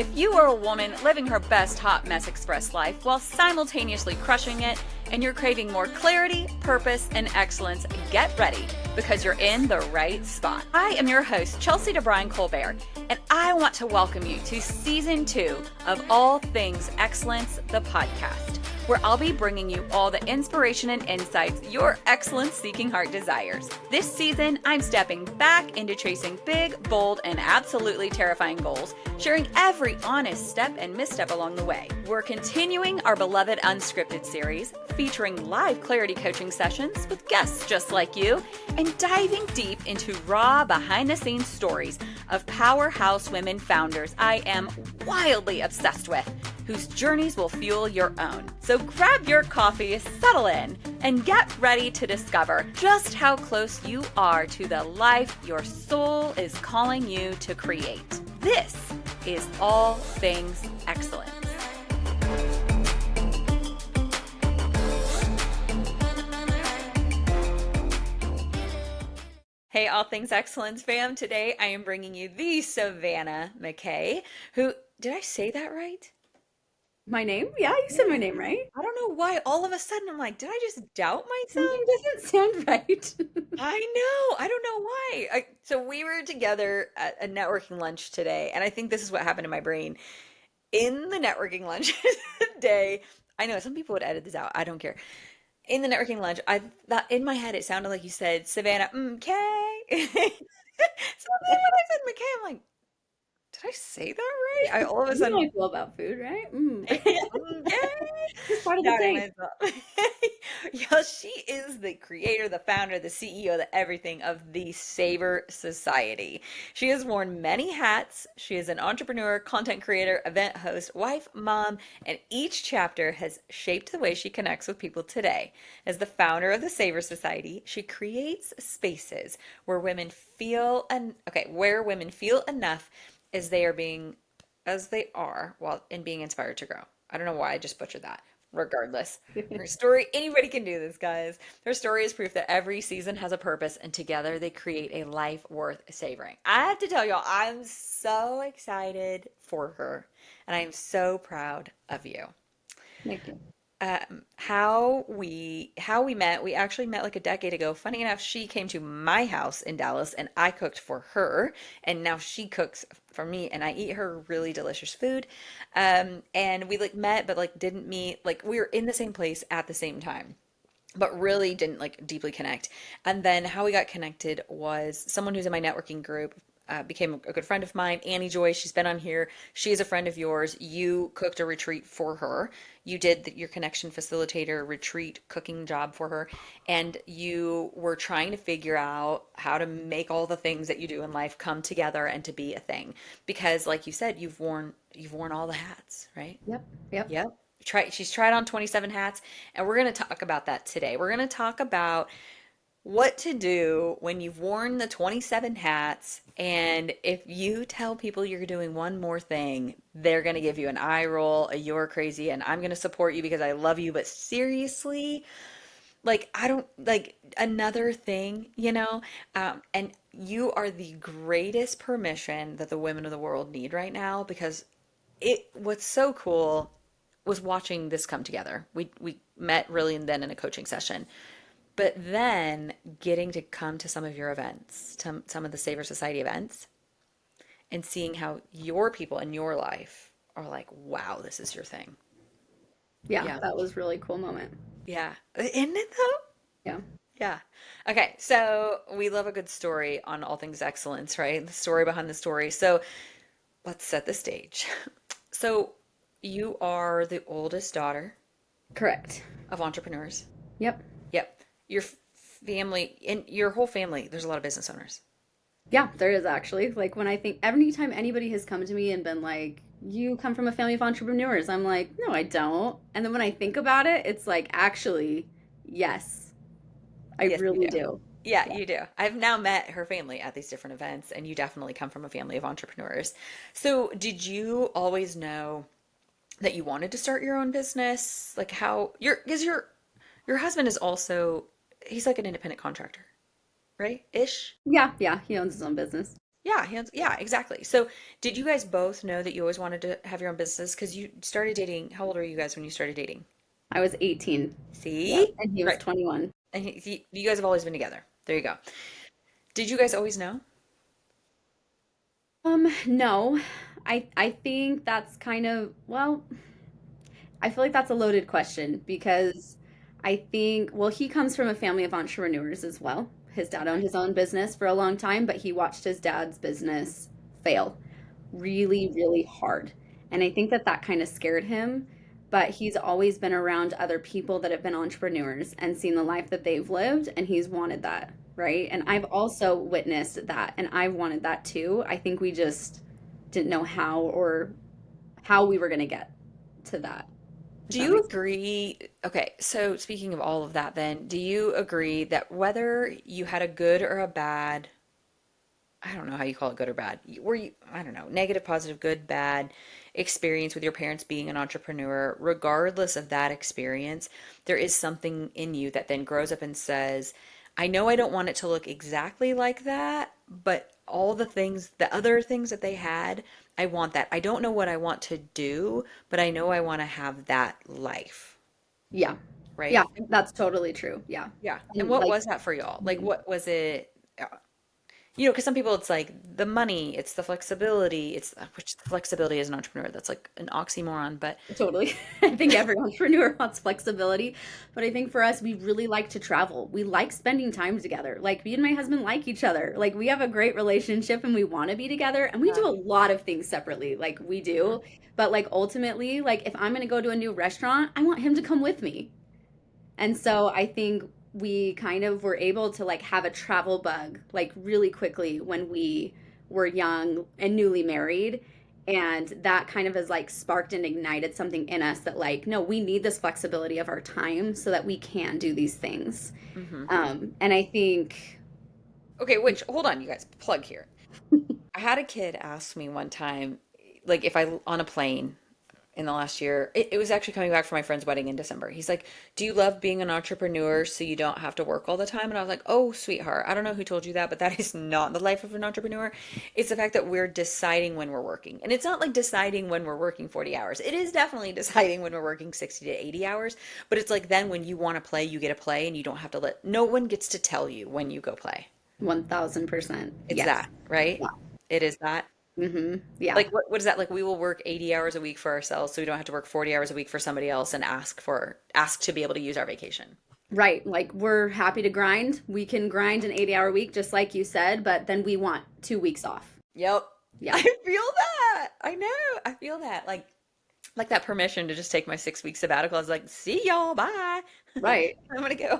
If you are a woman living her best hot mess express life while simultaneously crushing it, and you're craving more clarity, purpose, and excellence, get ready because you're in the right spot. I am your host, Chelsea DeBruin-Colbert, and I want to welcome you to Season 2 of All Things Excellence, the podcast, where I'll be bringing you all the inspiration and insights your excellence-seeking heart desires. This season, I'm stepping back into chasing big, bold, and absolutely terrifying goals, sharing every honest step and misstep along the way. We're continuing our beloved Unscripted series, featuring live clarity coaching sessions with guests just like you, and diving deep into raw behind-the-scenes stories of powerhouse women founders I am wildly obsessed with, whose journeys will fuel your own. So grab your coffee, settle in, and get ready to discover just how close you are to the life your soul is calling you to create. This is All Things Excellence. Hey, All Things Excellence fam. Today I am bringing you the Savanna McKay, who, did I say that right? My name? Yeah, you said my name right. I don't know why all of a sudden I'm like, did I just doubt myself? Something doesn't sound right. I know. I don't know why. So we were together at a networking lunch today, and I think this is what happened in my brain. In the networking lunch today, I know some people would edit this out. I don't care. In the networking lunch, I thought in my head it sounded like you said Savannah McKay. So then when I said McKay, I'm like, did I say that right? I all of a You know sudden I feel about food, right? yeah. It's part of the Doubting thing. myself. Yeah, she is the creator, the founder, the CEO, the everything of the Savor Society. She has worn many hats. She is an entrepreneur, content creator, event host, wife, mom, and each chapter has shaped the way she connects with people today. As the founder of the Savor Society, she creates spaces where where women feel enough as they are being as they are while and being inspired to grow. I don't know why I just butchered that. Regardless, her story, anybody can do this, guys. Her story is proof that every season has a purpose, and together they create a life worth savoring. I have to tell y'all, I'm so excited for her, and I am so proud of you. Thank you. How we met, we actually met like a decade ago. Funny enough, she came to my house in Dallas and I cooked for her, and now she cooks for me and I eat her really delicious food. And we like met but like didn't meet, like we were in the same place at the same time, but really didn't like deeply connect. And then how we got connected was someone who's in my networking group became a good friend of mine, Annie Joy. She's been on here. She is a friend of yours. You cooked a retreat for her. You did your connection facilitator retreat cooking job for her, and you were trying to figure out how to make all the things that you do in life come together and to be a thing. Because, like you said, you've worn all the hats, right? Yep. Yep. Yep. She's tried on 27 hats, and we're going to talk about that today. We're going to talk about what to do when you've worn the 27 hats, and if you tell people you're doing one more thing, they're going to give you an eye roll, a you're crazy, and I'm going to support you because I love you. But seriously, like, I don't like another thing, and you are the greatest permission that the women of the world need right now, because what's so cool was watching this come together. We met really and then in a coaching session. But then getting to come to some of your events, to some of the Savor Society events, and seeing how your people in your life are like, wow, this is your thing. Yeah, Yeah. that was a really cool moment. Yeah. Isn't it though? Yeah. Yeah. Okay. So we love a good story on All Things Excellence, right? The story behind the story. So let's set the stage. So you are the oldest daughter Correct. of entrepreneurs. Yep. Yep. Your family, and your whole family, there's a lot of business owners. Yeah, there is actually. Like when I think every time anybody has come to me and been like, you come from a family of entrepreneurs, I'm like, no, I don't. And then when I think about it, it's like, actually, yes, I Yes, you really do. do. Yeah, Yeah. you do. I've now met her family at these different events, and you definitely come from a family of entrepreneurs. So, did you always know that you wanted to start your own business? Like how because your husband is also, he's like an independent contractor, right? Ish. Yeah, yeah, he owns his own business. Yeah, yeah, exactly. So, did you guys both know that you always wanted to have your own business? Because you started dating. How old were you guys when you started dating? I was 18. Yeah, See? and he was Right. 21. And you guys have always been together. There you go. Did you guys always know? No. I think that's kind of, well, I feel like that's a loaded question because I think, well, he comes from a family of entrepreneurs as well. His dad owned Okay. his own business for a long time, but he watched his dad's business fail really, really hard. And I think that that kind of scared him. But he's always been around other people that have been entrepreneurs and seen the life that they've lived, and he's wanted that, right? And I've also witnessed that, and I've wanted that too. I think we just didn't know how or how we were going to get to that, if Do that you makes sense. agree? Okay, so speaking of all of that, then, do you agree that whether you had a good or a bad, I don't know how you call it good or bad, were you, I don't know, negative, positive, good, bad experience with your parents being an entrepreneur, regardless of that experience, there is something in you that then grows up and says, I know I don't want it to look exactly like that, but all the things, the other things that they had, I want that. I don't know what I want to do, but I know I want to have that life, Yeah. Yeah, right? that's totally true. Yeah. Yeah. And And what like, was that for y'all? Like, mhm, what was it? Because some people it's like the money, it's the flexibility, it's which the flexibility as an entrepreneur, that's like an oxymoron, but totally. I think every entrepreneur wants flexibility, but I think for us, we really like to travel. We like spending time together. Like me and my husband like each other. Like we have a great relationship and we want to be together and we uh, do a lot of things separately. Like we mhm. do. But like ultimately, like if I'm going to go to a new restaurant, I want him to come with me. And so I think we kind of were able to like have a travel bug like really quickly when we were young and newly married. And that kind of has like sparked and ignited something in us that like, no, we need this flexibility of our time so that we can do these things. Hmm. And I think, Okay, which hold on, you guys, plug here. I had a kid ask me one time, like if I on a plane in the last year. It was actually coming back from my friend's wedding in December. He's like, "Do you love being an entrepreneur so you don't have to work all the time?" And I was like, "Oh, sweetheart, I don't know who told you that, but that is not the life of an entrepreneur. It's the fact that we're deciding when we're working. And it's not like deciding when we're working 40 hours. It is definitely deciding when we're working 60 to 80 hours, but it's like then when you want to play, you get to play and you don't have to let no one gets to tell you when you go play. 1000%. It's Yes. that, right? Yeah. It is that. Yeah. Like what is that? Like we will work 80 hours a week for ourselves so we don't have to work 40 hours a week for somebody else and ask to be able to use our vacation. Right. Like we're happy to grind. We can grind an 80-hour week, just like you said, but then we want 2 weeks off. Yep. Yeah. I feel that. I know. I feel that. Like that permission to just take my 6 week sabbatical. I was like, see y'all, bye. Right. I'm gonna go.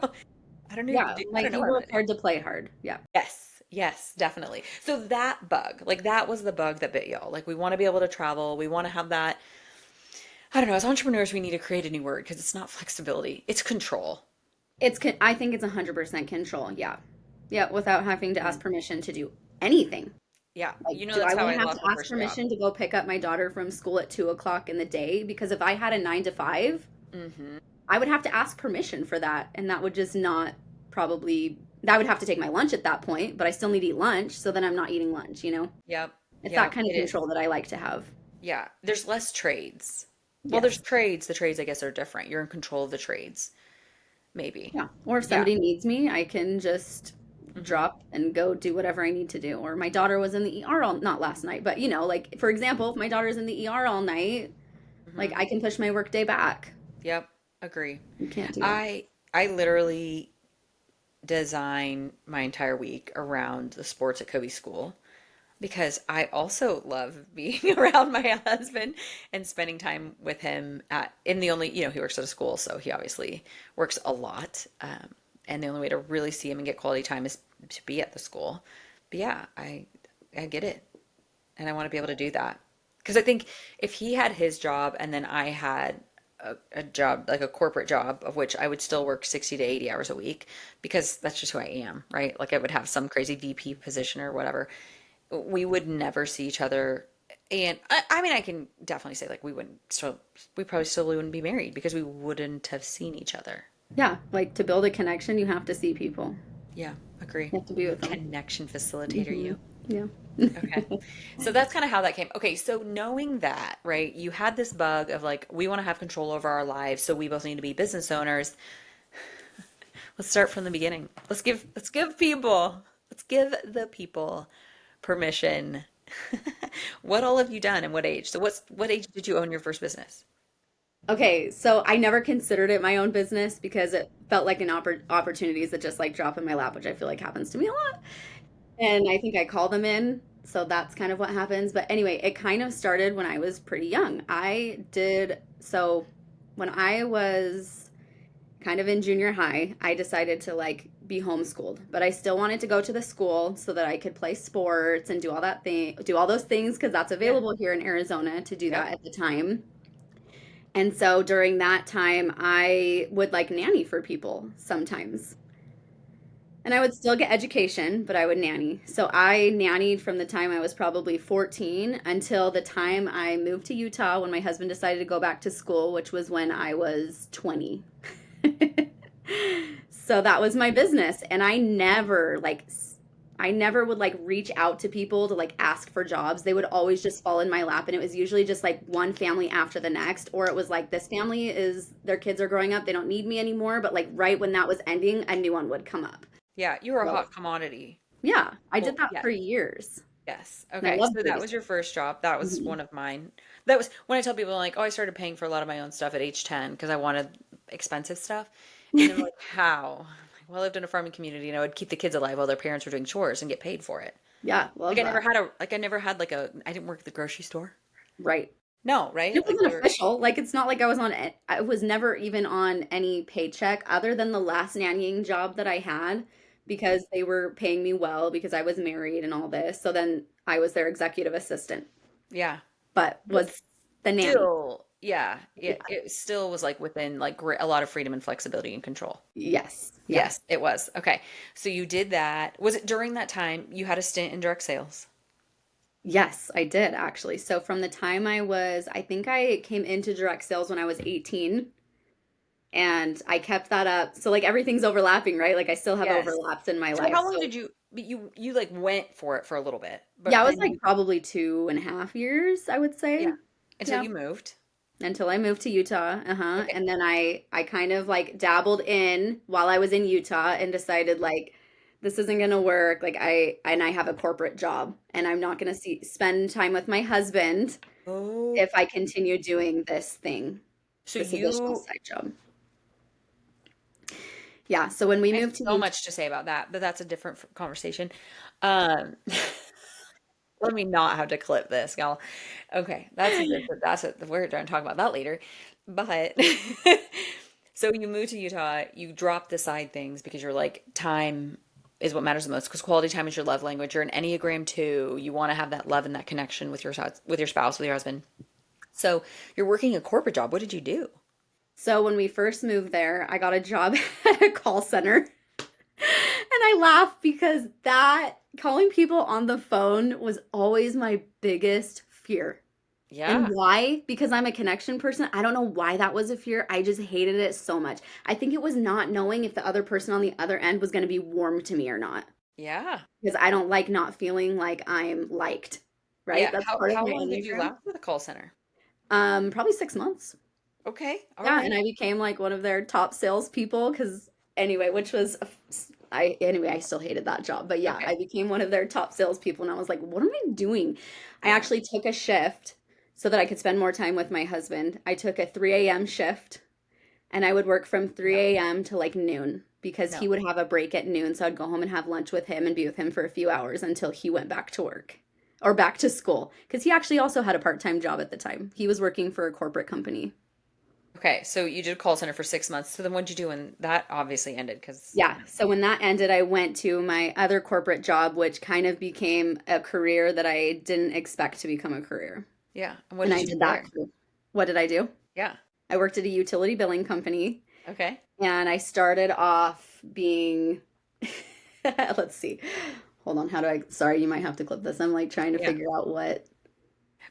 Yeah. I Like don't know you what I'm work gonna do. hard to play hard. Yeah. Yes, yes, definitely. So that bug, like that was the bug that bit y'all. Like we want to be able to travel. We want to have that. I don't know. As entrepreneurs, we need to create a new word because it's not flexibility. It's control. I think it's 100% control. Yeah. Yeah. Without having to ask Mhm. permission to do anything. Yeah, Like, you know do that's I how want I to have lost to my ask first job. permission to go pick up my daughter from school at 2 o'clock in the day? Because if I had a 9 to 5, Hmm. I would have to ask permission for that. And that would just not probably, that would have to take my lunch at that point, but I still need to eat lunch. So then I'm not eating lunch, you know? Yep, It's that yep, kind of it control is. that I like to have. Yeah, there's less trades. Well, there's Yes. trades. The trades, I guess, are different. You're in control of the trades, maybe. Yeah. Or if Yeah. somebody needs me, I can just Hmm. drop and go do whatever I need to do. Or my daughter was in the ER all, not last night, but like for example, if my daughter's in the ER all night, like Hmm. I can push my work day back. Yep, agree. You can't do that. I literally design my entire week around the sports at Kobe School because I also love being around my husband and spending time with him at in the only, he works at a school, so he obviously works a lot. And the only way to really see him and get quality time is to be at the school. But yeah, I get it. And I want to be able to do that. Because I think if he had his job and then I had a job, like a corporate job, of which I would still work 60 to 80 hours a week, because that's just who I am, right? Like I would have some crazy VP position or whatever. We would never see each other. And I mean, I can definitely say like we probably still wouldn't be married because we wouldn't have seen each other. Yeah, like to build a connection, you have to see people. Yeah, agree. You have to be with them. Connection facilitator, Hmm. you. Yeah. Okay. So that's kind of how that came. Okay, so knowing that, right, you had this bug of like, we want to have control over our lives, so we both need to be business owners. Let's start from the beginning. Let's give the people permission. What all have you done and what age? So what age did you own your first business? Okay, so I never considered it my own business because it felt like an opportunities that just like drop in my lap, which I feel like happens to me a lot. And I think I call them in. So that's kind of what happens. But anyway, it kind of started when I was pretty young. So when I was kind of in junior high, I decided to like be homeschooled, but I still wanted to go to the school so that I could play sports and do all those things because that's Yeah. available here in Arizona to do Yep. that at the time. And so during that time, I would like nanny for people sometimes. And I would still get education, but I would nanny. So I nannied from the time I was probably 14 until the time I moved to Utah when my husband decided to go back to school, which was when I was 20. So that was my business. And I never would like reach out to people to like ask for jobs. They would always just fall in my lap. And it was usually just like one family after the next. Or it was like, this family is, their kids are growing up. They don't need me anymore. But like right when that was ending, a new one would come up. Yeah, you were a So hot commodity. yeah, I did Well, that yeah. for years. Yes. And I Okay. loved So that was your babysitting. first job. That was Mhm. one of mine. That was when I tell people like, oh, I started paying for a lot of my own stuff at age 10 because I wanted expensive stuff. And they're like, how? I'm like, well, I lived in a farming community and I would keep the kids alive while their parents were doing chores and get paid for it. Yeah, Like love I never that. had a like I never had like a I didn't work at the grocery store. Right. No, It right? Like wasn't we were official. Like it's not like I was never even on any paycheck other than the last nannying job that I had because they were paying me well because I was married and all this. So then I was their executive assistant, yeah. but But was the nanny. still, yeah, Yeah. it still was like within like a lot of freedom and flexibility and control. Yes. Yeah. Yes, it was. Okay. So you did that. Was it during that time you had a stint in direct sales? Yes, I did actually. So from the time I think I came into direct sales when I was 18 and I kept that up. So like everything's overlapping, right? Like I still have Yes. overlaps in my So life. how long So did but you like went for it for a little bit, yeah, but I was then like you probably 2.5 years, I would yeah, say. until Yeah. you moved. Until I moved to Utah. Uh-huh. Okay. And then I kind of like dabbled in while I was in Utah and decided like this isn't gonna work. Like I have a corporate job and I'm not gonna spend time with my husband Oh, if I continue doing this thing, so this additional you side job. Yeah. So when we I have moved to so Utah, much to say about that, but that's a different conversation. Um, let me not have to clip this, y'all. Okay, we're going to talk about that later. But so you moved to Utah, you dropped the side things because you're like time is what matters the most because quality time is your love language. You're an Enneagram 2. You want to have that love and that connection with with your spouse, with your husband. So you're working a corporate job. What did you do? so when we first moved there, I got a job at a call center. And I laugh because that calling people on the phone was always my biggest fear. And Yeah. why? Because I'm a connection person. I don't know why that was a fear. I just hated it so much. I think it was not knowing if the other person on the other end was going to be warm to me or not. Yeah. Because I don't like not feeling like I'm liked, right? Yeah. That's part of How my long did you Enneagram. last with a call center? Probably 6 months. Okay. All Yeah, right. and I became like one of their top salespeople because anyway, which was I still hated that job, but yeah, Okay. I became one of their top salespeople, and I was like, what am I doing? I Yeah. actually took a shift so that I could spend more time with my husband. I took a 3 a.m. shift, and I would work from No. 3 a.m. to like noon because he No. would have a break at noon, so I'd go home and have lunch with him and be with him for a few hours until he went back to work or back to school because he actually also had a part-time job at the time. He was working for a corporate company. Okay, so you did call center for 6 months. So then what'd you do when that obviously ended? Because Yeah. So when that ended, I went to my other corporate job, which kind of became a career that I didn't expect to become a career. yeah. And what And did I you do did that. there? What did I do? Yeah. I worked at a utility billing company Okay. and I started off being, let's see. Hold on. Sorry, you might have to clip this. I'm like trying to Yeah. figure out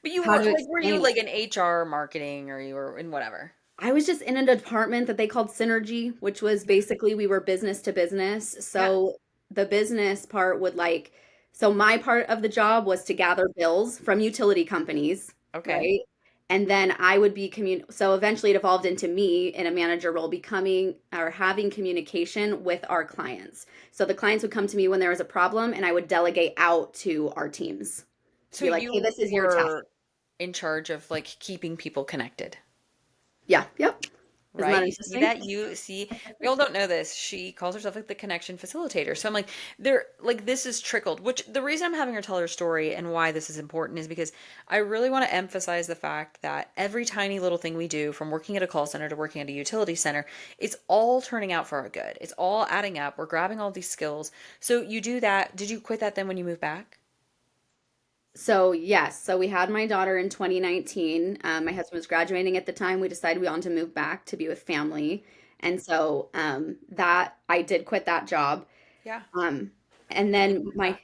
But you how were to like, were you explain it. like in HR marketing or you were in whatever? I was just in a department that they called Synergy, which was basically we were business to business. Yeah. So the business part would like So my part of the job was to gather bills from utility companies, Okay. right? And then I would be so eventually it evolved into me in a manager role becoming or having communication with our clients. So the clients would come to me when there was a problem and I would delegate out to our teams to So be like, "Hey, you this is your task." were in charge of like keeping people connected. Yeah, yep. Isn't Right? that You see interesting? that? You see, we all don't know this. She calls herself like the connection facilitator. So I'm like, there, like this is trickled, which the reason I'm having her tell her story and why this is important is because I really want to emphasize the fact that every tiny little thing we do, from working at a call center to working at a utility center, it's all turning out for our good. It's all adding up. We're grabbing all these skills. So you do that. Did you quit that then when you moved back? So yes, so we had my daughter in 2019. My husband was graduating at the time. We decided we wanted to move back to be with family, and so that I did quit that job. Yeah. Um, and And then you then moved my back.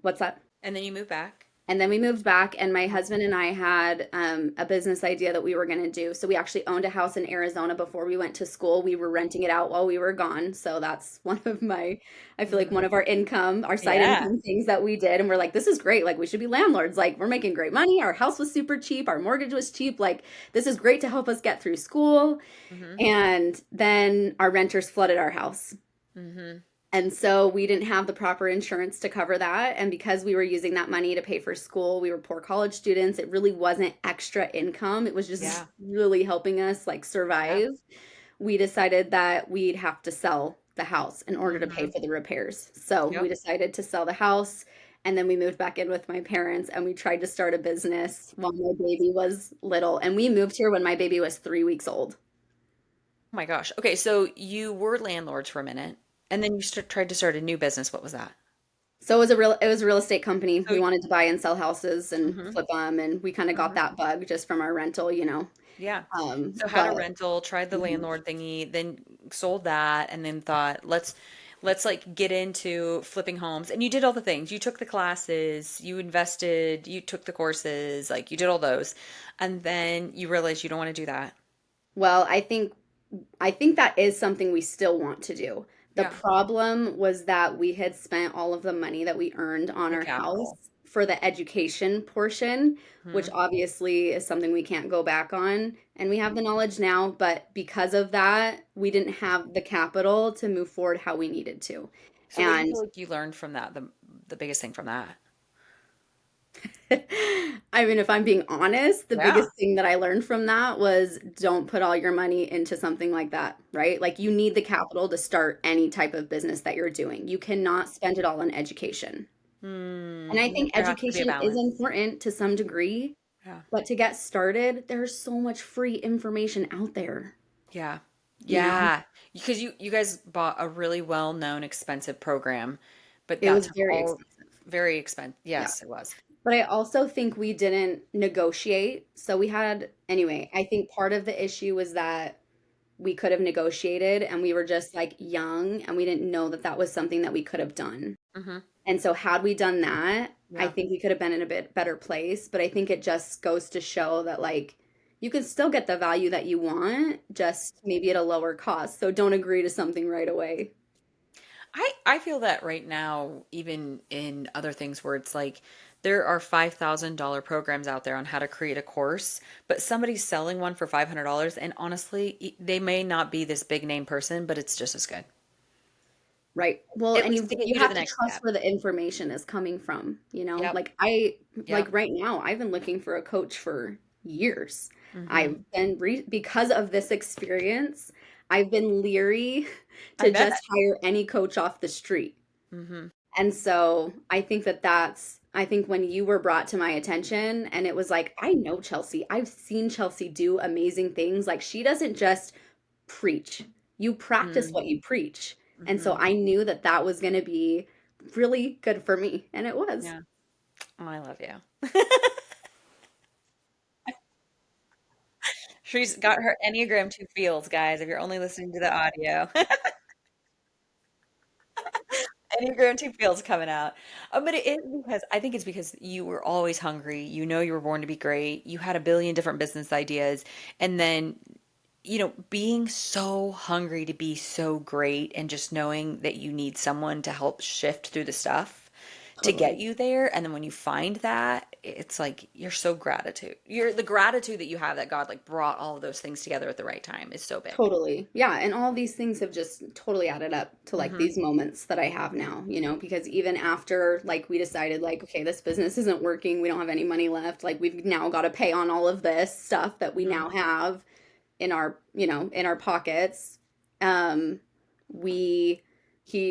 what's that? And then you moved back. And then we moved back, and my Uh-huh. husband and I had a business idea that we were going to do. So we actually owned a house in Arizona before we went to school. We were renting it out while we were gone. So that's one of my, I feel like Mhm. one of our income, our side Yeah. income things that we did. And we're like, this is great. Like, we should be landlords. Like, we're making great money. Our house was super cheap. Our mortgage was cheap. Like, this is great to help us get through school. Hmm. And then our renters flooded our house. Hmm. And so we didn't have the proper insurance to cover that. And because we were using that money to pay for school, we were poor college students. It really wasn't extra income. It was just Yeah. really helping us like Yeah. survive. We decided that we'd have to sell the house in order to pay Hmm. for the repairs. So we Yep. decided to sell the house. And then we moved back in with my parents and we tried to start a business while my baby was little. And we moved here when my baby was 3 weeks old. Oh my gosh. Okay, so you were landlords for a minute, and then you tried to start a new business. What was that? So it was a real estate company. So, We wanted to buy and sell houses and hmm. flip them, and we kind of got Hmm. that bug just from our rental. Yeah. So had a But rental, tried the mhm. landlord thingy, then sold that, and then thought, let's like get into flipping homes. And you did all the things. You took the classes, you invested, you took the courses, like you did all those. And then you realized you don't want to do that. Well, I think that is something we still want to do. The Yeah. problem was that we had spent all of the money that we earned on The our house capital. for the education portion, which Hmm. obviously is something we can't go back on. And we have the knowledge now, but because of that, we didn't have the capital to move forward how we needed to. So what do you And feel like you learned from that? The biggest thing from that? I mean, if I'm being honest, the Yeah. biggest thing that I learned from that was don't put all your money into something like that, right? Like you need the capital to start any type of business that you're doing. You cannot spend it all on education. And I think There has to be a education is balance. important to some degree, Yeah. but to get started, there's so much free information out there, Yeah. you know? Yeah. Because you guys bought a really well-known expensive program, but It that was took very all expensive. very expensive. Yeah. Yes, it was. But I also think we didn't negotiate. So we had, anyway, I think part of the issue was that we could have negotiated and we were just like young and we didn't know that that was something that we could have done. Hmm. And so had we done that, I Yeah. think we could have been in a bit better place, but I think it just goes to show that like you can still get the value that you want, just maybe at a lower cost. So don't agree to something right away. I feel that right now, even in other things where it's like there are $5,000 programs out there on how to create a course, but somebody's selling one for $500, and honestly, they may not be this big name person, but it's just as good. Right. Well, At and least to get you you to have the to next trust step. where the information is coming from. Yep. Like I Yep. like right now I've been looking for a coach for years. Hmm. I've been because of this experience, I've been leery I to bet. just hire any coach off the street. Hmm. And so I think I think when you were brought to my attention and it was like, I know Chelsea. I've seen Chelsea do amazing things. Like she doesn't just preach. You practice what you preach. And so Hmm. I knew that that was going to be really good for me. And it was. Yeah. Oh, I love you. She's got her Enneagram 2 feels, guys, if you're only listening to the audio. Enneagram 2 feels coming out. But it is because I think it's because you were always hungry. You know you were born to be great. You had a billion different business ideas. And then, being so hungry to be so great and just knowing that you need someone to help shift through the stuff to get Totally. you there. And then when you find that, it's like you're so gratitude. You're the gratitude that you have that God like brought all of those things together at the right time is so big. Totally. Yeah. And all these things have just totally added up to like Hmm. these moments that I have now, because even after like we decided like, okay, this business isn't working, we don't have any money left, like we've now got to pay on all of this stuff that we Hmm. now have in our pockets. Um, we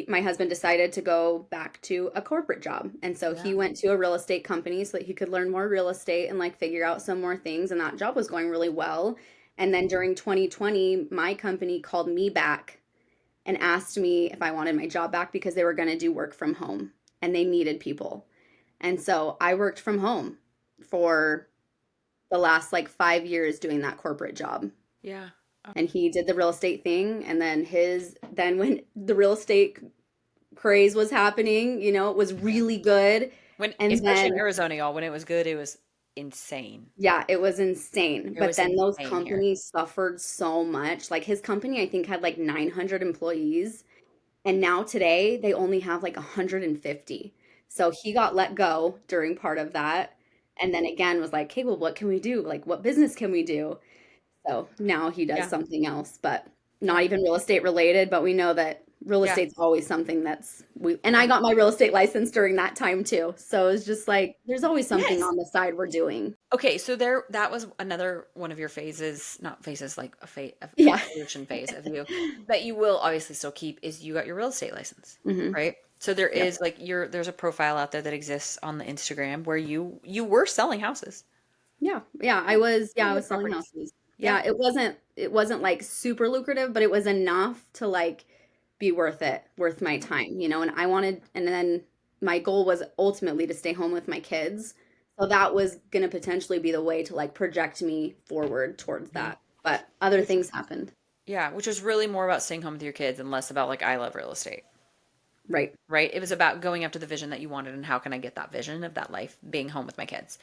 my husband decided to go back to a corporate job. And so he Yeah. went to a real estate company so that he could learn more real estate and like figure out some more things. And that job was going really well. And then during 2020, my company called me back and asked me if I wanted my job back because they were going to do work from home and they needed people. And so I worked from home for the last like 5 years doing that corporate job. Yeah. Oh. And he did the real estate thing. And then then when the real estate craze was happening, it was Yeah. really good. When, And especially in then Arizona, y'all, when it was good, it was insane. yeah, it was insane. It But was then those insane here. companies suffered so much. Like his company, I think, had like 900 employees. And now today, they only have like 150. So he got let go during part of that. And then again was like, hey, well, what can we do? Like, what business can we do? So now he does Yeah. something else, but not Yeah. even real estate related. But we know that real Yeah. estate's always something and I Yeah. got my real estate license during that time too. So it's just like, there's always something Yes. on the side we're doing. Okay, so that was another one of your phases, not phases like a Yeah. evolution phase of you that you will obviously still keep is you got your real estate license, Hmm. right? So there Yep. is like there's a profile out there that exists on the Instagram where you were selling houses. Yeah. Yeah. Yeah, I real was selling properties. houses. Yeah. Yeah. It wasn't like super lucrative, but it was enough to like be worth my time, and then my goal was ultimately to stay home with my kids. So that was going to potentially be the way to like project me forward towards Mhm. that. But other Which things happened. yeah, which was really more about staying home with your kids and less about like I love real estate. Right. Right? It was about going after the vision that you wanted and how can I get that vision of that life being home with my kids.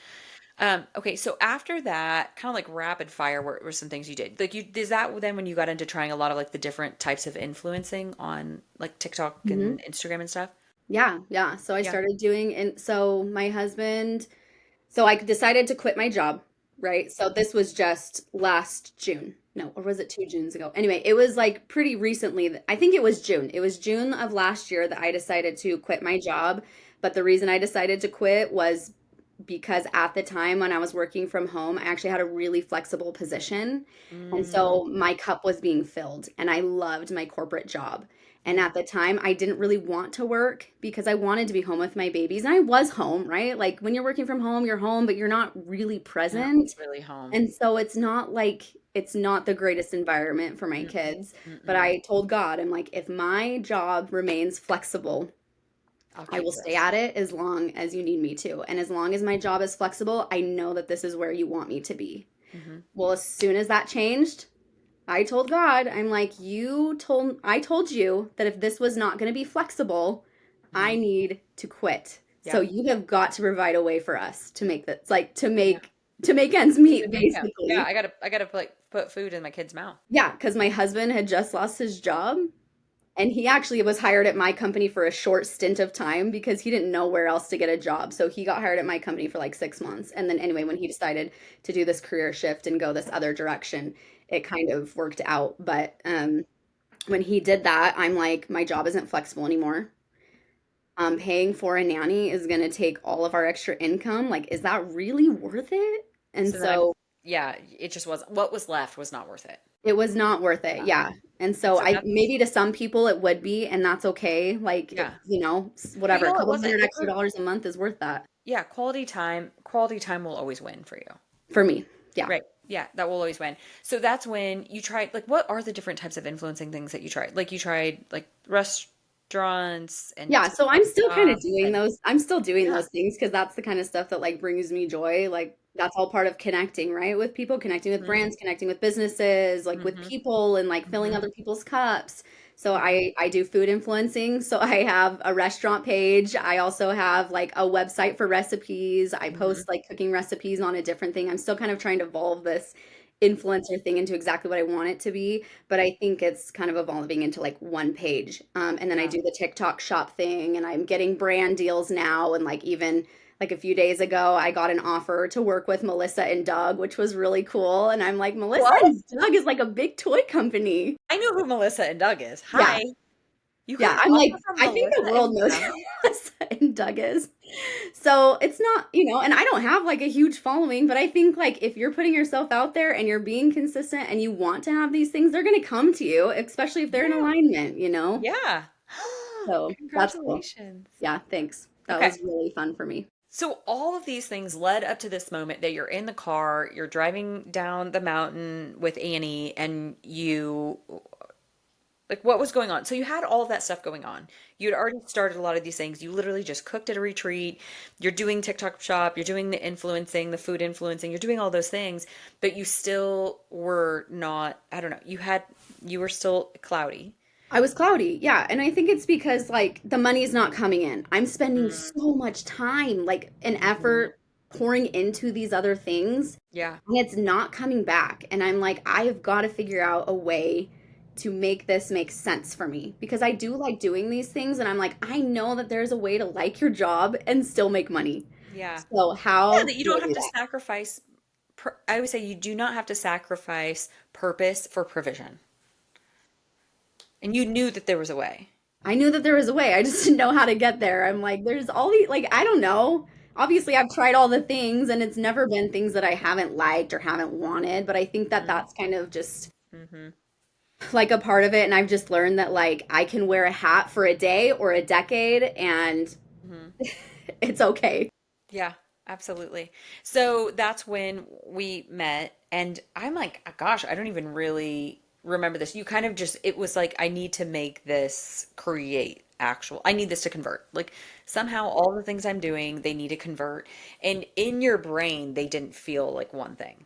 Okay, so after that, kind of like rapid fire were some things you did. Like is that then when you got into trying a lot of like the different types of influencing on like TikTok Hmm. and Instagram and stuff? Yeah. Yeah. So I Yeah. started doing, and so my husband, so I decided to quit my job, right? So this was just last June. No, or was it 2 Junes ago? Anyway, it was like pretty recently. I think it was June. It was June of last year that I decided to quit my job. But the reason I decided to quit was because at the time when I was working from home, I actually had a really flexible position. And Mm, so my cup was being filled, and I loved my corporate job. And yeah. at the time, I didn't really want to work because I wanted to be home with my babies. And I was home, right? Like when you're working from home, you're home, but you're not really You're not present. really home. And so it's not the greatest environment for my Mm, kids. But mm-mm. I told God, I'm like, if my job remains flexible, I'll I will keep stay this. at it as long as you need me to. And as long as my job is flexible, I know that this is where you want me to be. Hmm. Well, as soon as that changed, I told God, I'm like, I told you that if this was not going to be flexible, Hmm. I need to quit. So Yeah. you have got to provide a way for us to make this, like Yeah. to make ends Good meet, income. Yeah, basically. I gotta like put food in my kid's mouth. Yeah, because my husband had just lost his job. And he actually was hired at my company for a short stint of time because he didn't know where else to get a job. So he got hired at my company for like 6 months. And then, anyway, when he decided to do this career shift and go this other direction, it kind of worked out. But when he did that, I'm like, my job isn't flexible anymore. Paying for a nanny is going to take all of our extra income. Like, is that really worth it? And So then I so yeah, it just wasn't what was left was not worth it. it was not worth it. Yeah. Yeah. And And so so I that's maybe to some people it would be, and that's okay. Like yeah. But whatever, a y'all it couple wasn't hundred like extra dollars a month is worth that yeah, quality time will always win for you. for me. Yeah. Right. Yeah, that will always win. So that's when you tried like what are the different types of influencing things that you tried? Like you tried like restaurants and Yeah, so I'm still kind of stuff doing and those. I'm still doing yeah. those things because that's the kind of stuff that like brings me joy. Like that's all part of connecting, right? With people, connecting with Hmm. brands, connecting with businesses, like with Hmm. people and like filling Hmm. other people's cups. So Hmm. I do food influencing. So I have a restaurant page. I also have like a website for recipes. I Hmm. post like cooking recipes on a different thing. I'm still kind of trying to evolve this influencer thing into exactly what I want it to be, but I think it's kind of evolving into like one page. And then I Yeah. do the TikTok shop thing, and I'm getting brand deals now. And like even like a few days ago, I got an offer to work with Melissa and Doug, which was really cool. And I'm like, Melissa What? and Doug is like a big toy company. I know who Melissa and Doug is. Yeah. Hi. You got Yeah. an I'm offer like, from I think the Melissa world and knows Doug? who Melissa and Doug is. So it's not, and I don't have like a huge following, but I think like if you're putting yourself out there and you're being consistent and you want to have these things, they're going to come to you, especially if they're in Yeah. alignment. Yeah. So that's cool. Congratulations. Yeah, thanks. That Okay. was really fun for me. So all of these things led up to this moment that you're in the car, you're driving down the mountain with Annie, and you like what was going on? So you had all of that stuff going on. You'd already started a lot of these things. You literally just cooked at a retreat. You're doing TikTok shop, you're doing the influencing, the food influencing, you're doing all those things, but you still were not, I don't know, you were still cloudy. I was cloudy. Yeah. And I think it's because like the money is not coming in. I'm spending Mm, so much time, like an mhm. effort pouring into these other things, Yeah. and it's not coming back. And I'm like, I have got to figure out a way to make this make sense for me because I do like doing these things. And I'm like, I know that there's a way to like your job and still make money. Yeah. So Yeah, how that you do don't I have do to that? sacrifice I would say you do not have to sacrifice purpose for provision. And you knew that there was a way. I knew that there was a way. I just didn't know how to get there. I'm like, there's all these, like, I don't know. Obviously, I've tried all the things and it's never been things that I haven't liked or haven't wanted. But I think that Hmm. that's kind of just Hmm. like a part of it. And I've just learned that, like, I can wear a hat for a day or a decade and Hmm. it's okay. Yeah, absolutely. So that's when we met, and I'm like, gosh, I don't even really remember this. You kind of just, it was like, I need to make this create actual, I need this to convert. Like somehow all the things I'm doing, they need to convert. And in your brain, they didn't feel like one thing.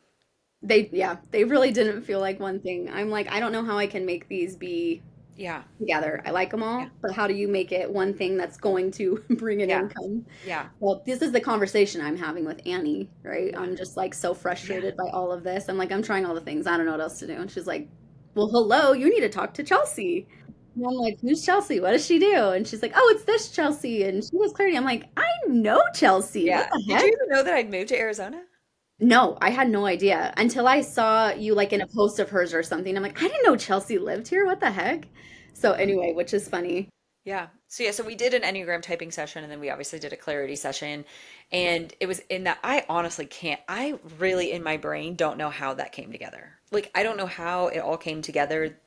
Yeah, they really didn't feel like one thing. I'm like, I don't know how I can make these be Yeah. together. I like them Yeah. all, but how do you make it one thing that's going to bring an Yeah. income? Yeah. Well, this is the conversation I'm having with Annie, right? Yeah. I'm just like so Yeah. frustrated by all of this. I'm like, I'm trying all the things. I don't know what else to do. And she's like, well, hello, you need to talk to Chelsea. And I'm like, who's Chelsea? What does she do? And she's like, oh, it's this Chelsea. And she has clarity. I'm like, I know Chelsea. What Yeah. the Did you heck? even know that I'd moved to Arizona? No, I had no idea until I saw you like in a post of hers or something. I'm like, I didn't know Chelsea lived here. What the heck? So anyway, which is funny. Yeah. So yeah, so we did an Enneagram typing session and then we obviously did a clarity session. And it was in that I honestly can't, I really in my brain don't know how that came together. Like I don't know how it all came together,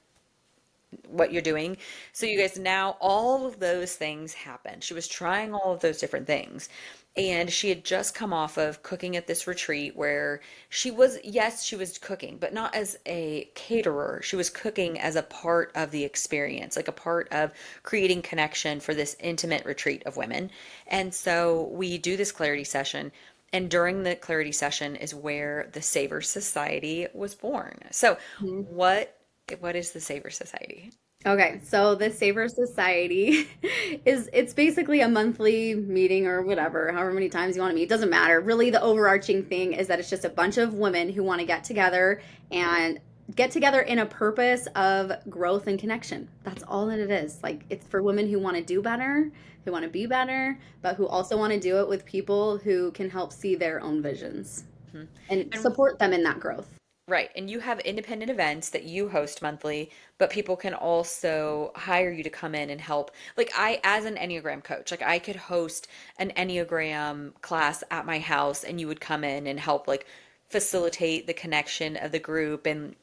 what you're doing. So you guys now all of those things happened. She was trying all of those different things. And she had just come off of cooking at this retreat where she was, yes, she was cooking, but not as a caterer. She was cooking as a part of the experience, like a part of creating connection for this intimate retreat of women. And so we do this clarity session. And during the clarity session is where the Savor Society was born. So what what is the Savor Society? Okay, so the Savor Society it's basically a monthly meeting or whatever, however many times you want to meet. It doesn't matter. Really, the overarching thing is that it's just a bunch of women who want to and get together in a purpose of growth and connection. That's all that it is. Like it's for women who want to do better, who want to be better, but who also want to do it with people who can help see their own visions Mhm. and And support them in that growth. right, and you have independent events that you host monthly, but people can also hire you to come in and help. Like I, as an Enneagram coach, like I could host an Enneagram class at my house and you would come in and help like facilitate the connection of the group and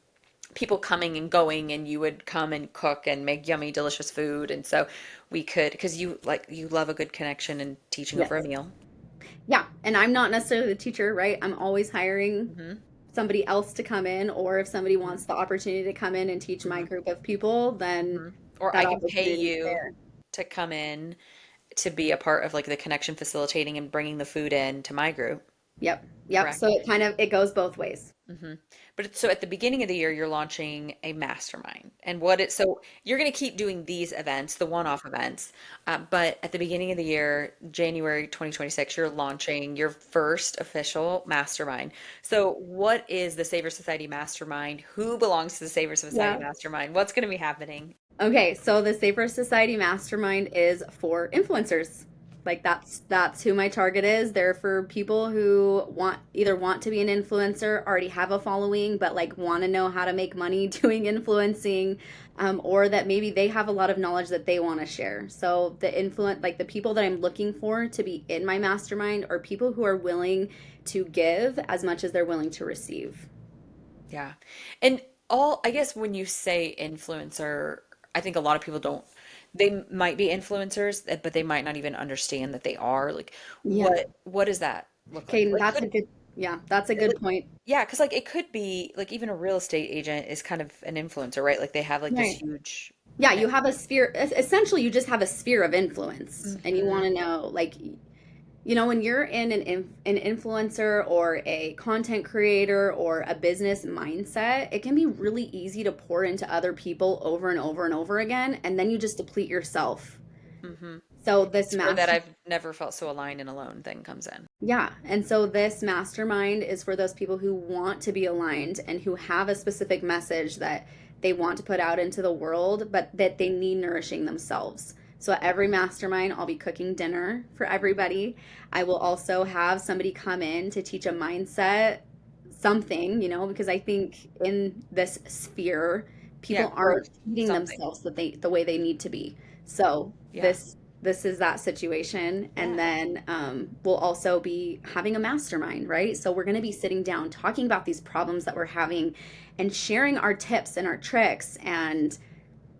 people coming and going and you would come and cook and make yummy delicious food and so we could because you like you love a good connection and teaching over a Yes. meal. Yeah, and I'm not necessarily the teacher, right? I'm always hiring Hmm. somebody else to come in, or if somebody Hmm. wants the opportunity to come in and teach my Hmm. group of people, then Hmm. Or that I can pay opportunity is you there. to come in to be a part of like the connection facilitating and bringing the food in to my group. Yep. Yep. Correct. So it kind of it goes both ways. hmm so at the beginning of the year, you're launching a mastermind. So you're going to keep doing these events, the one-off events. But at the beginning of the year, January 2026, you're launching your first official mastermind. So what is the Savor Society Mastermind? Who belongs to the Savor Society Yeah. Mastermind? What's going to be happening? Okay, so the Safer Society Mastermind is for influencers. Like that's who my target is. They're for people who want to be an influencer, already have a following, but like want to know how to make money doing influencing, or that maybe they have a lot of knowledge that they want to share. So the people that I'm looking for to be in my mastermind are people who are willing to give as much as they're willing to receive. Yeah. And I guess when you say influencer, I think a lot of people don't, they might be influencers, but they might not even understand that they are. Like, Yeah. what does that look like? Okay, Like, that's a good, yeah, that's a good point. yeah, because like it could be like even a real estate agent is kind of an influencer, right? Like they have like this Right. huge. Yeah, you have a sphere. Essentially, you just have a sphere of influence, and you want Mhm. to know, like, when you're in an influencer or a content creator or a business mindset, it can be really easy to pour into other people over and over and over again, and then you just deplete yourself. Mhm. So this It's where that master, I've never felt so aligned and alone thing comes in. yeah, and so this mastermind is for those people who want to be aligned and who have a specific message that they want to put out into the world, but that they need nourishing themselves. So at every mastermind, I'll be cooking dinner for everybody. I will also have somebody come in to teach a mindset something, because I think in this sphere, Yeah, people aren't growth, feeding something. themselves the way they need to be. So Yeah. this is that situation. And Yeah. then we'll also be having a mastermind, right? So we're going to be sitting down talking about these problems that we're having and sharing our tips and our tricks and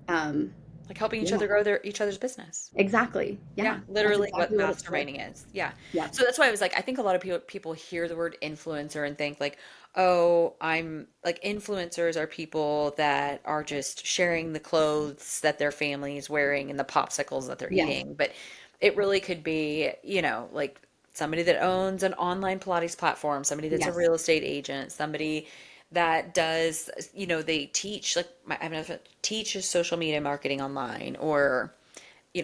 um, Like helping each yeah, other grow each other's business. exactly. Yeah, Yeah, that's literally what exactly what it's for. masterminding is. Yeah. Yeah. So that's why I was like, I think a lot of people hear the word influencer and think like, oh, I'm like influencers are people that are just sharing the clothes that their family is wearing and the popsicles that they're Yes, eating. But it really could be, like somebody that owns an online Pilates platform, somebody that's a yes, real estate agent, somebody that does, they teach like I mean, teaches social media marketing online or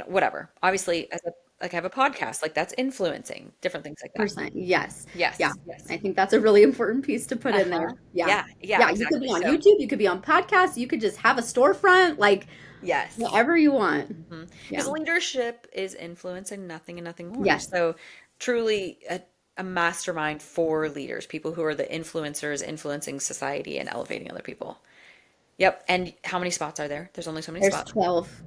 whatever. Obviously, as a like I have a podcast, like that's influencing, different things like that. percent. Yes. Yeah. Yes, yes. I think that's a really important piece to put in Uh-huh. there. Yeah. Yeah, yeah, Yeah. You could be exactly. on So, YouTube, you could be on podcasts, you could just have a storefront, like yes. whatever you want. Because Yeah. leadership is influence and nothing more. Yes. So, truly a mastermind for leaders, people who are the influencers influencing society and elevating other people. Yep. And how many spots are there? There's only so many There's spots. 12.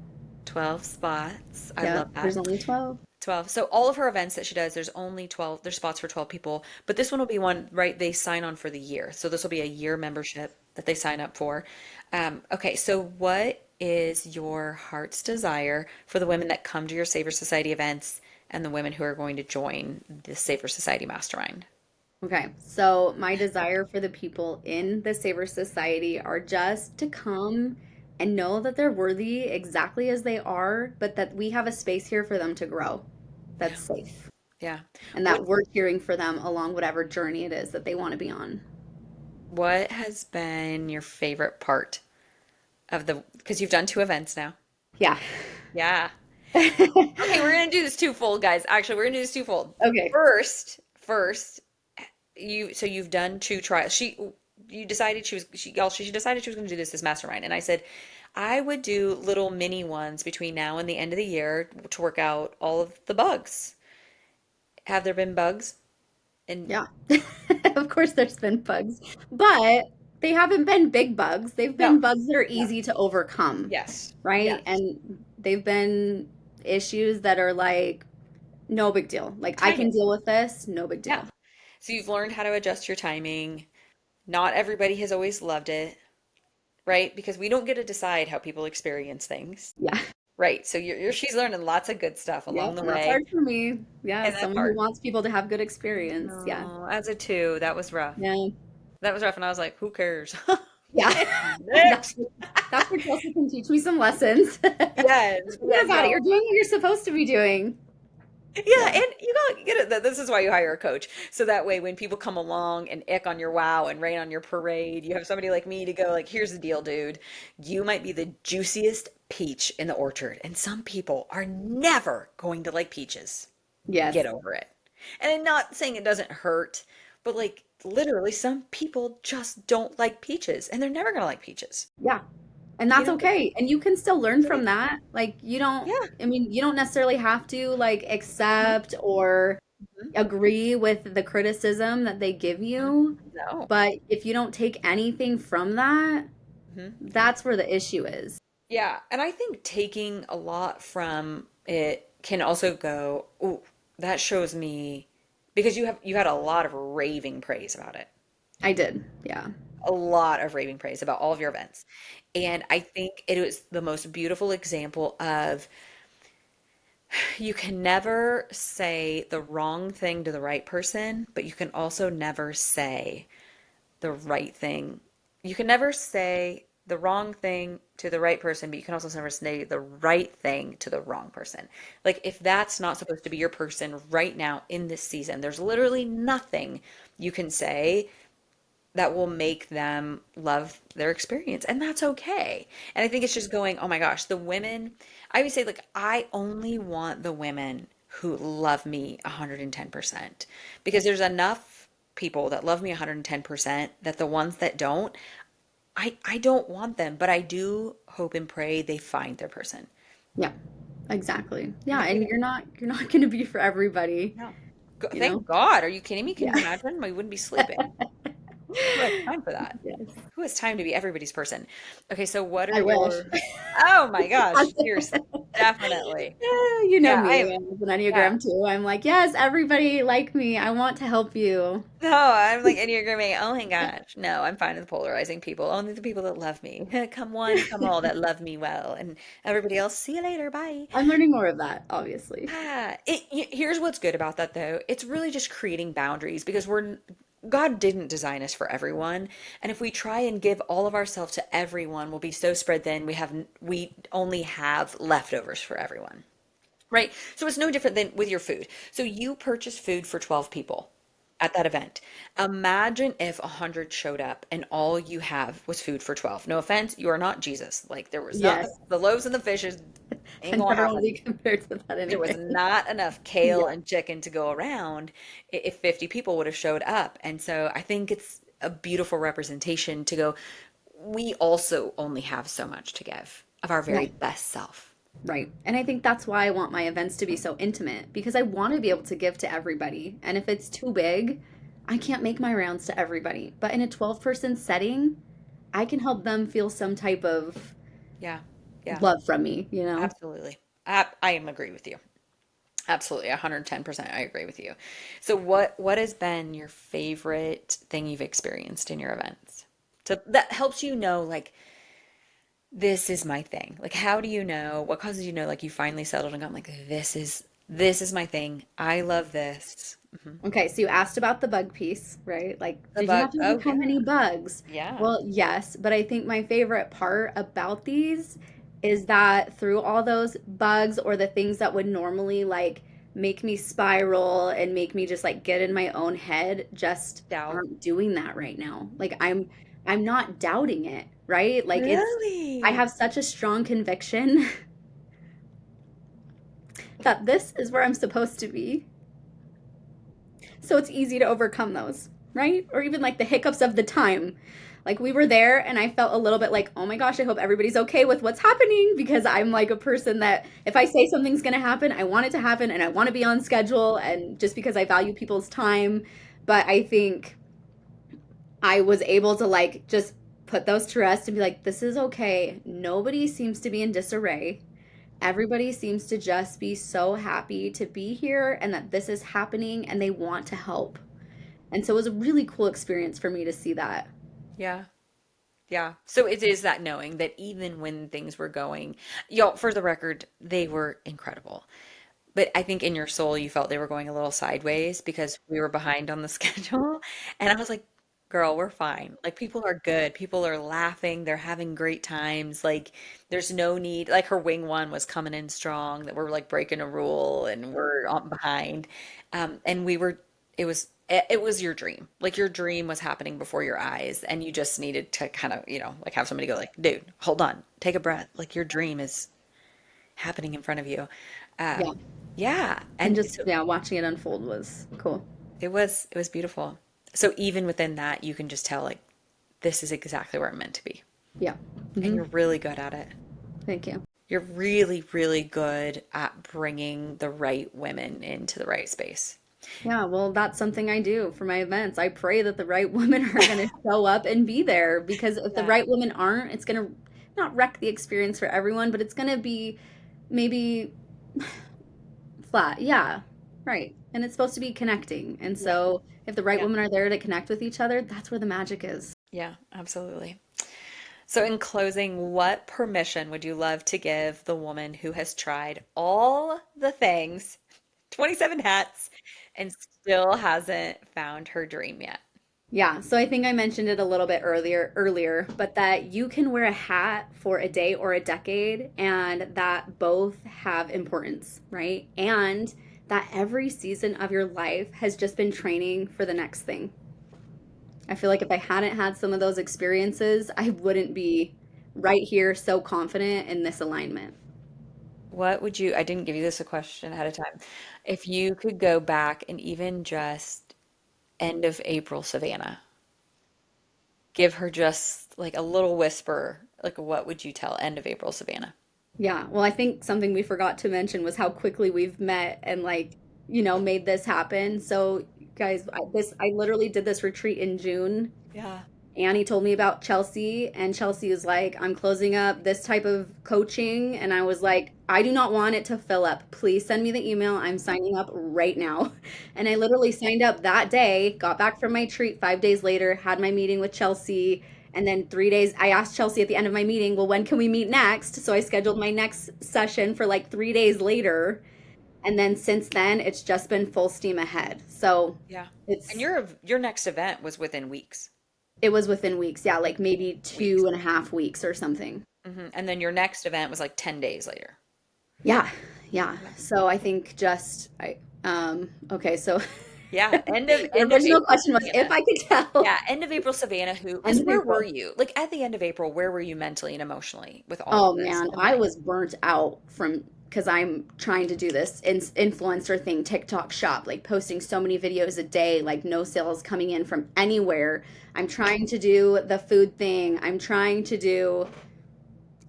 12 spots. I Yeah. love that. There's only 12. 12. So all of her events that she does, there's only 12, there's spots for 12 people, but this one will be one, right? They sign on for the year. So this will be a year membership that they sign up for. Okay, so what is your heart's desire for the women that come to your Savor Society events and the women who are going to join the Savor Society Mastermind? Okay. So my desire for the people in the Savor Society are just to come and know that they're worthy exactly as they are, but that we have a space here for them to grow Yeah. that's safe. Yeah. And What that we're cheering for them along whatever journey it is that they want to be on. what has been your favorite part of because you've done two events now. Yeah. Yeah. Okay, we're gonna do this twofold, guys. Actually, we're gonna do this twofold. Okay. First, you've done two trials. You decided she decided she was going to do this as mastermind, and I said I would do little mini ones between now and the end of the year to work out all of the bugs. Have there been bugs? And Yeah. Of course, there's been bugs, but they haven't been big bugs. They've no, been bugs that are no, easy to overcome, yes, right? yes, And they've been issues that are like, no big deal. Like, I can timing, deal with this, no big yeah. deal. So you've learned how to adjust your timing. Not everybody has always loved it, right? Because we don't get to decide how people experience things. Yeah. Right. So she's learning lots of good stuff along Yep. the And that's way. hard for me. Yeah. And that's Someone who hard. wants people to have good experience. Yeah. No, as a two, that was rough. Yeah. That was rough. And I was like, who cares? Yeah. That's, Next. that's where Chelsea can teach me some lessons. Yes, Think yes, about it. You're no. doing what you're supposed to be doing. Yeah, Yeah. and you gotta get it. This is why you hire a coach. So that way, when people come along and ick on your wow and rain on your parade, you have somebody like me to go like, here's the deal, dude. You might be the juiciest peach in the orchard, and some people are never going to like peaches. Get Yes. over it. And I'm not saying it doesn't hurt, but like literally, some people just don't like peaches, and they're never gonna like peaches. Yeah. And You that's know, okay. And you can still learn from right? that. Like you don't, Yeah. I mean, you don't necessarily have to like Mhm, accept or mhm, agree with the criticism that they give mhm. you. No. But if you don't take anything from that, Mhm. that's where the issue is. Yeah, and I think taking a lot from it can also go, oh, that shows me because you had a lot of raving praise about it. I did. Yeah. A lot of raving praise about all of your events. And I think it was the most beautiful example of you can never say the wrong thing to the right person, but you can also never say the right thing. You can never say the wrong thing to the right person, but you can also never say the right thing to the wrong person. Like, if that's not supposed to be your person right now in this season, there's literally nothing you can say that will make them love their experience. And that's okay. And I think it's just going, oh my gosh, the women, I would say, like, I only want the women who love me 110% because there's enough people that love me 110% that the ones that don't, I don't want them, but I do hope and pray they find their person. Yeah. Exactly. And Yeah, if they and don't, you're not going to be for everybody, no. you know. Thank God. Are you kidding me? Can you Yeah. imagine? We wouldn't be sleeping. Who has time for that? Yes. Who has time to be everybody's person? Okay, so what are I wish. your, oh my gosh, seriously, definitely. You know Yeah, I me, am, I'm an yeah. Enneagram too. I'm like, yes, everybody like me. I want to help you. No, I'm like Enneagramming. Oh my gosh. No, I'm fine with polarizing people. Only the people that love me. Come one, come all that love me well. And everybody else, see you later. Bye. I'm learning more of that, obviously. Here's what's good about that though. It's really just creating boundaries because God didn't design us for everyone. And if we try and give all of ourselves to everyone, we'll be so spread thin. We only have leftovers for everyone. Right? So it's no different than with your food. So you purchase food for 12 people at that event. Imagine if 100 showed up and all you have was food for 12. No offense, you are not Jesus. Like there was not Yes. the loaves and the fishes ain't I gonna never want to happen. be compared to that There was anyway. not enough kale Yeah. and chicken to go around if 50 people would have showed up. And so I think it's a beautiful representation to go, we also only have so much to give of our very Right. best self. Right. And I think that's why I want my events to be so intimate because I want to be able to give to everybody. And if it's too big, I can't make my rounds to everybody. But in a 12-person setting, I can help them feel some type of Yeah. Yeah. love from me, you know? Absolutely. I am agree with you. Absolutely. 110%. I agree with you. So what has been your favorite thing you've experienced in your events? So that helps you know like this is my thing. Like how do you know? What causes you to know like you finally settled and gone like this is my thing. I love this. Hmm. Okay, so you asked about the bug piece, right? Like, The did you bug. have to Oh overcome yeah. any bugs? Yeah. Well, yes, but I think my favorite part about these is that through all those bugs or the things that would normally like make me spiral and make me just like get in my own head just Doubt. aren't doing that right now. Like I'm not doubting it, right? Like I Really? have such a strong conviction that this is where I'm supposed to be. So it's easy to overcome those, right? Or even like the hiccups of the time. Like we were there and I felt a little bit like, oh my gosh, I hope everybody's okay with what's happening because I'm like a person that if I say something's going to happen, I want it to happen and I want to be on schedule and just because I value people's time. But I think I was able to like just put those to rest and be like, this is okay. Nobody seems to be in disarray. Everybody seems to just be so happy to be here and that this is happening and they want to help. And so it was a really cool experience for me to see that. Yeah. Yeah. So it is that knowing that even when things were going, y'all, for the record, they were incredible. But I think in your soul, you felt they were going a little sideways because we were behind on the schedule. And I was like, girl, we're fine. Like people are good. People are laughing. They're having great times. Like there's no need. Like her wing one was coming in strong. That we're like breaking a rule and we're on behind. And we were. It was your dream. Like your dream was happening before your eyes, and you just needed to kind of like have somebody go like, dude, hold on, take a breath. Like your dream is happening in front of you. Yeah. Um, yeah, And and just, so yeah, watching it unfold was cool. it was beautiful. So even within that, you can just tell like this is exactly where I'm meant to be. Yeah. And Hmm. you're really good at it. Thank you. You're really, really good at bringing the right women into the right space. Yeah, well, that's something I do for my events. I pray that the right women are going to show up and be there because if the Yeah. right women aren't, it's going to not wreck the experience for everyone, but it's going to be maybe flat. Yeah, right. And it's supposed to be connecting. And Yeah. so if the right Yeah. women are there to connect with each other, that's where the magic is. Yeah, absolutely. So in closing, what permission would you love to give the woman who has tried all the things, 27 hats, and still hasn't found her dream yet? Yeah, so I think I mentioned it a little bit earlier, but that you can wear a hat for a day or a decade and that both have importance, right? And that every season of your life has just been training for the next thing. I feel like if I hadn't had some of those experiences, I wouldn't be right here so confident in this alignment. What would you, I didn't give you this a question ahead of time. If you could go back and even just end of April Savannah, give her just like a little whisper, like what would you tell end of April Savannah? Yeah, well, I think something we forgot to mention was how quickly we've met and like, made this happen. So, guys, I literally did this retreat in June. Yeah. Annie told me about Chelsea, and Chelsea was like, I'm closing up this type of coaching. And I was like, I do not want it to fill up. Please send me the email. I'm signing up right now. And I literally signed up that day, got back from my treat 5 days later, had my meeting with Chelsea. And then 3 days, I asked Chelsea at the end of my meeting, well, when can we meet next? So I scheduled my next session for like 3 days later. And then since then, it's just been full steam ahead. So Yeah. And it's, your next event was within weeks. it was within weeks. Yeah, like maybe Weeks. 2.5 weeks or something. And then your next event was like 10 days later. Yeah, yeah. Yeah. So I think just okay, so Yeah, your end of original April question was if Savannah. I could tell. Yeah, end of April Savannah, who, End because of where were April. you? Like at the end of April, where were you mentally and emotionally with all of Oh this man, I happening? was burnt out from because I'm trying to do this influencer thing, TikTok shop, like posting so many videos a day, like no sales coming in from anywhere. I'm trying to do the food thing. I'm trying to do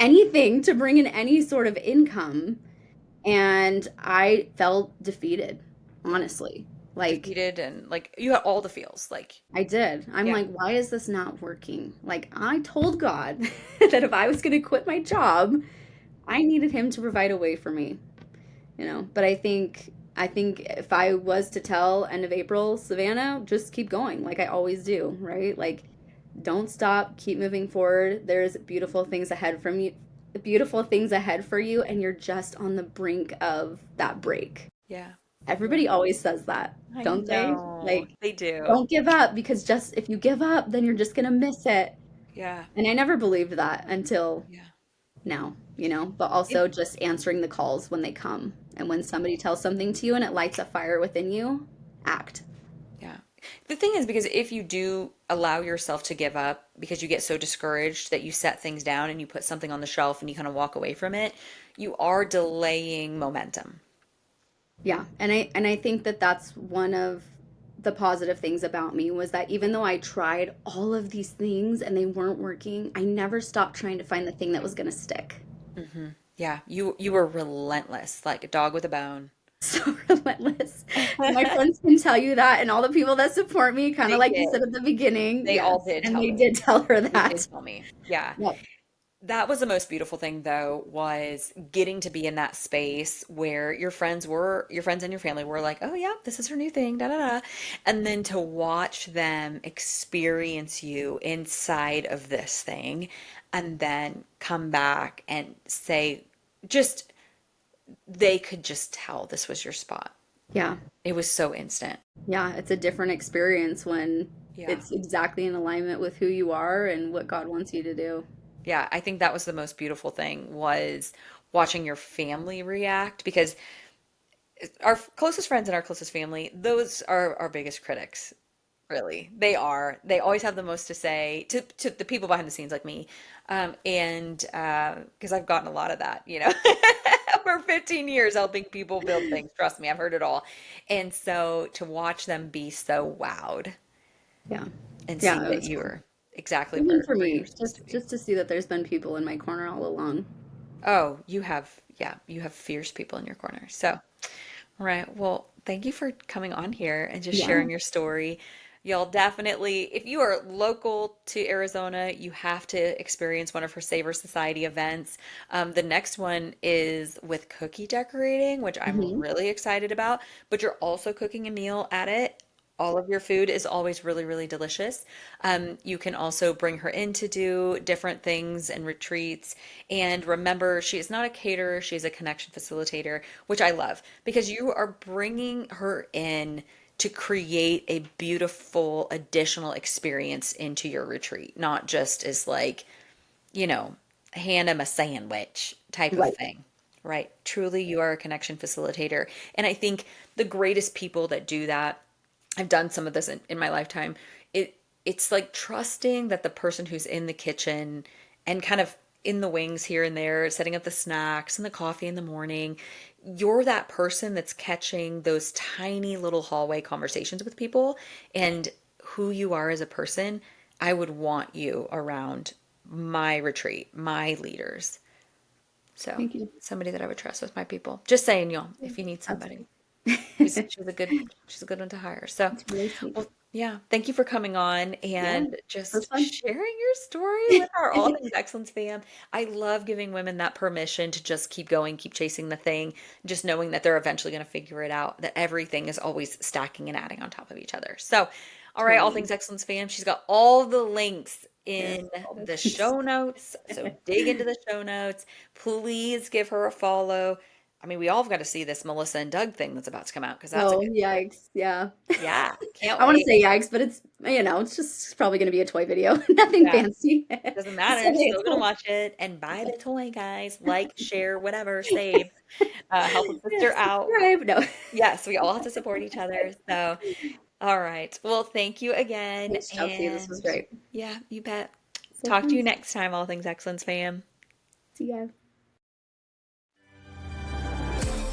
anything to bring in any sort of income. And I felt defeated, Yeah. honestly. Like, Defeated and like you had all the feels. Like, I did. I'm yeah, like, why is this not working? Like, I told God that if I was going to quit my job, I needed him to provide a way for me. But I think if I was to tell end of April, Savannah, just keep going like I always do, right? Like, don't stop, keep moving forward. There's beautiful things ahead for you, and you're just on the brink of that break. yeah, yeah. Everybody always says that, I don't they? know. Like, They do. don't give up because just if you give up, then you're just gonna miss it. Yeah, And I never believed that until yeah. now, but It, also just answering the calls when they come. And when somebody tells something to you and it lights a fire within you, act. yeah. The thing is, because if you do allow yourself to give up because you get so discouraged that you set things down and you put something on the shelf and you kind of walk away from it, you are delaying momentum. Yeah. And I think that that's one of the positive things about me was that even though I tried all of these things and they weren't working, I never stopped trying to find the thing that was going to stick. Yeah, you were relentless, like a dog with a bone. So relentless. My friends can tell you that, and all the people that support me, kind of They like you said did. at the beginning, They all yes. did And tell they me. did tell her They that. did tell me. Yeah. Yep. That was the most beautiful thing though, was getting to be in that space where your friends and your family were like, "Oh yeah, this is her new thing." Da da da. And then to watch them experience you inside of this thing and then come back and say just they could just tell this was your spot. Yeah. It was so instant. Yeah. It's a different experience when Yeah. it's exactly in alignment with who you are and what God wants you to do. Yeah, I think that was the most beautiful thing was watching your family react because our closest friends and our closest family, those are our biggest critics. Really, they are. They always have the most to say to the people behind the scenes like me, and because I've gotten a lot of that, for 15 years helping people build things. Trust me, I've heard it all, and so to watch them be so wowed Yeah. and see Yeah, it that was you cool. were exactly Even for where you're me, supposed to just be. just to see that there's been people in my corner all along. Oh, yeah, you have fierce people in your corner. So. Right. Well, thank you for coming on here and just Yeah. sharing your story. Y'all definitely, if you are local to Arizona, you have to experience one of her Savor Society events. The next one is with cookie decorating, which I'm Hmm. really excited about, but you're also cooking a meal at it. All of your food is always really, really delicious. You can also bring her in to do different things and retreats. And remember, she is not a caterer, she's a connection facilitator, which I love because you are bringing her in to create a beautiful additional experience into your retreat, not just as like, you know, hand them a sandwich type of Right. thing. Right. Truly, you are a connection facilitator. And I think the greatest people that do that, I've done some of this in my lifetime. It's like trusting that the person who's in the kitchen and kind of in the wings here and there, setting up the snacks and the coffee in the morning, you're that person that's catching those tiny little hallway conversations with people and who you are as a person. I would want you around my retreat, my leaders. So Thank you. somebody that I would trust with my people. Just saying, y'all, Yeah, if you need somebody. absolutely. She's a good one to hire. So, It's really sweet. well, yeah, thank you for coming on Yeah, and it was just fun. sharing your story with our All Things Excellence fam. I love giving women that permission to just keep going, keep chasing the thing, just knowing that they're eventually going to figure it out, that everything is always stacking and adding on top of each other. So, all right, All Totally. Things Excellence fam, she's got all the links Yes, in all the the things. show notes. So dig into the show notes. Please give her a follow. I mean, we all have got to see this Melissa and Doug thing that's about to come out because that's a Oh, good one. yikes. Yeah. Yeah, can't I want to wait. say yikes, but it's just probably going to be a toy video. Nothing Yeah, fancy. doesn't Just say, matter. hey, Still it's gonna cool. watch it and buy the toy, guys. Like, share, whatever, save. Help a sister out. Subscribe. No. Yes, we all have to support each other. So, all right. Well, thank you again. Thanks, Chelsea. This was And great. yeah, you bet. So Talk to fun. you next time, All Things Excellence fam. See ya.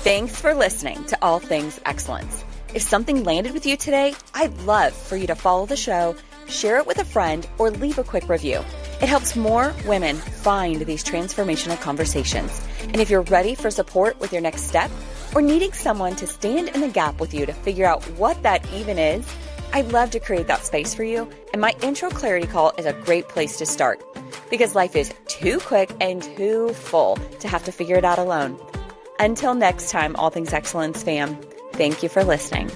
Thanks for listening to All Things Excellence. If something landed with you today, I'd love for you to follow the show, share it with a friend, or leave a quick review. It helps more women find these transformational conversations. And if you're ready for support with your next step, or needing someone to stand in the gap with you to figure out what that even is, I'd love to create that space for you. And my intro clarity call is a great place to start because life is too quick and too full to have to figure it out alone. Until next time, All Things Excellence fam, thank you for listening.